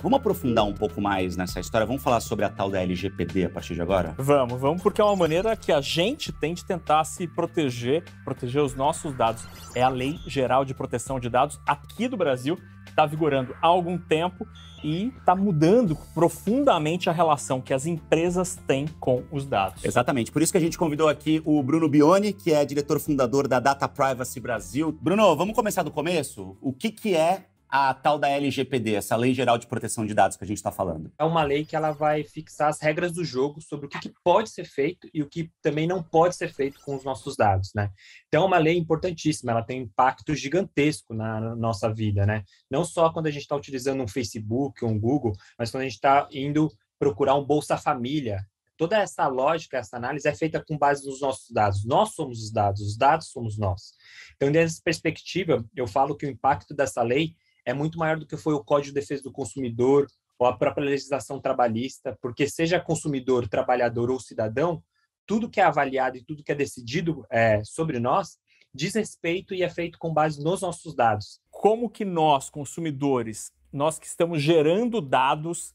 Vamos aprofundar um pouco mais nessa história? Vamos falar sobre a tal da LGPD a partir de agora? Vamos, porque é uma maneira que a gente tem de tentar se proteger os nossos dados. É a Lei Geral de Proteção de Dados aqui do Brasil, que está vigorando há algum tempo e está mudando profundamente a relação que as empresas têm com os dados. Exatamente, por isso que a gente convidou aqui o Bruno Bioni, que é diretor fundador da Data Privacy Brasil. Bruno, vamos começar do começo? O que é a tal da LGPD, essa Lei Geral de Proteção de Dados que a gente está falando? É uma lei que ela vai fixar as regras do jogo sobre o que pode ser feito e o que também não pode ser feito com os nossos dados, né? Então, é uma lei importantíssima, ela tem um impacto gigantesco na nossa vida, né? Não só quando a gente está utilizando um Facebook ou um Google, mas quando a gente está indo procurar um Bolsa Família. Toda essa lógica, essa análise é feita com base nos nossos dados. Nós somos os dados somos nós. Então, dessa perspectiva, eu falo que o impacto dessa lei é muito maior do que foi o Código de Defesa do Consumidor ou a própria legislação trabalhista, porque seja consumidor, trabalhador ou cidadão, tudo que é avaliado e tudo que é decidido sobre nós diz respeito e é feito com base nos nossos dados. Como que nós, consumidores, nós que estamos gerando dados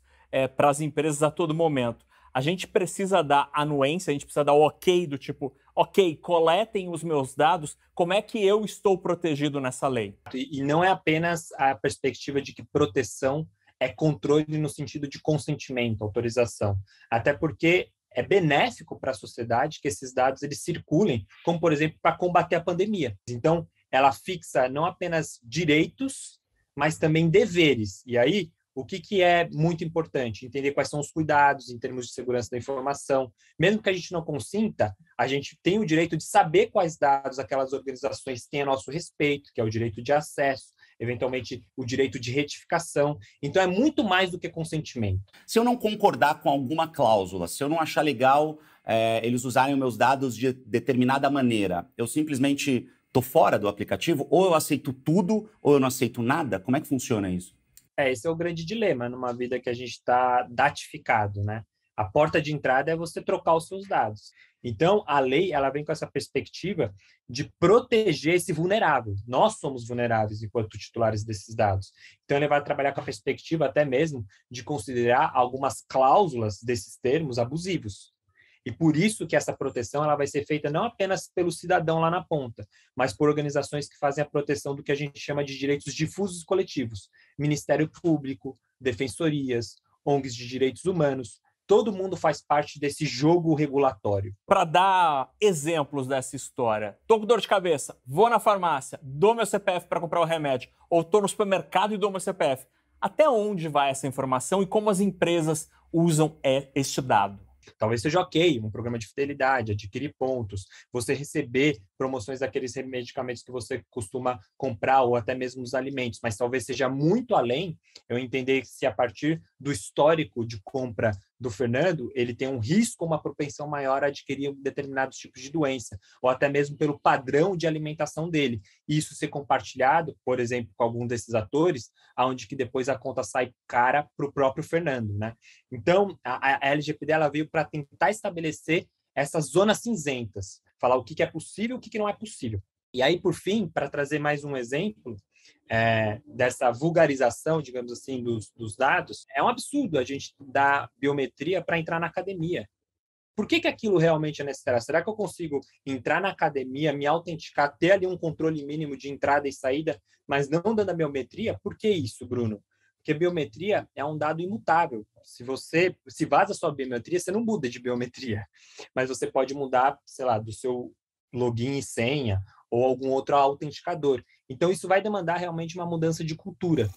para as empresas a todo momento, a gente precisa dar anuência, a gente precisa dar o ok do tipo, ok, coletem os meus dados, como é que eu estou protegido nessa lei? E não é apenas a perspectiva de que proteção é controle no sentido de consentimento, autorização. Até porque é benéfico para a sociedade que esses dados eles circulem, como, por exemplo, para combater a pandemia. Então, ela fixa não apenas direitos, mas também deveres. E aí, o que é muito importante? Entender quais são os cuidados em termos de segurança da informação. Mesmo que a gente não consinta, a gente tem o direito de saber quais dados aquelas organizações têm a nosso respeito, que é o direito de acesso, eventualmente o direito de retificação. Então, é muito mais do que consentimento. Se eu não concordar com alguma cláusula, se eu não achar legal eles usarem os meus dados de determinada maneira, eu simplesmente estou fora do aplicativo? Ou eu aceito tudo, ou eu não aceito nada? Como é que funciona isso? Esse é o grande dilema numa vida que a gente está datificado, né? A porta de entrada é você trocar os seus dados. Então, a lei ela vem com essa perspectiva de proteger esse vulnerável. Nós somos vulneráveis enquanto titulares desses dados. Então, ele vai trabalhar com a perspectiva até mesmo de considerar algumas cláusulas desses termos abusivos. E por isso que essa proteção ela vai ser feita não apenas pelo cidadão lá na ponta, mas por organizações que fazem a proteção do que a gente chama de direitos difusos coletivos. Ministério Público, defensorias, ONGs de direitos humanos, todo mundo faz parte desse jogo regulatório. Para dar exemplos dessa história, tô com dor de cabeça, vou na farmácia, dou meu CPF para comprar o remédio, ou tô no supermercado e dou meu CPF. Até onde vai essa informação e como as empresas usam este dado? Talvez seja ok, um programa de fidelidade, adquirir pontos, você receber promoções daqueles medicamentos que você costuma comprar ou até mesmo os alimentos, mas talvez seja muito além eu entender se a partir do histórico de compra do Fernando, ele tem um risco, uma propensão maior a adquirir determinados tipos de doença, ou até mesmo pelo padrão de alimentação dele. E isso ser compartilhado, por exemplo, com algum desses atores, aonde que depois a conta sai cara para o próprio Fernando, né? Então, a LGPD ela veio para tentar estabelecer essas zonas cinzentas, falar o que é possível e o que não é possível. E aí, por fim, para trazer mais um exemplo, dessa vulgarização, digamos assim, dos dados, é um absurdo a gente dar biometria para entrar na academia. Por que aquilo realmente é necessário? Será que eu consigo entrar na academia, me autenticar, ter ali um controle mínimo de entrada e saída, mas não dando a biometria? Por que isso, Bruno? Porque biometria é um dado imutável. Se vaza a sua biometria, você não muda de biometria, mas você pode mudar, sei lá, do seu login e senha ou algum outro autenticador. Então, isso vai demandar realmente uma mudança de cultura.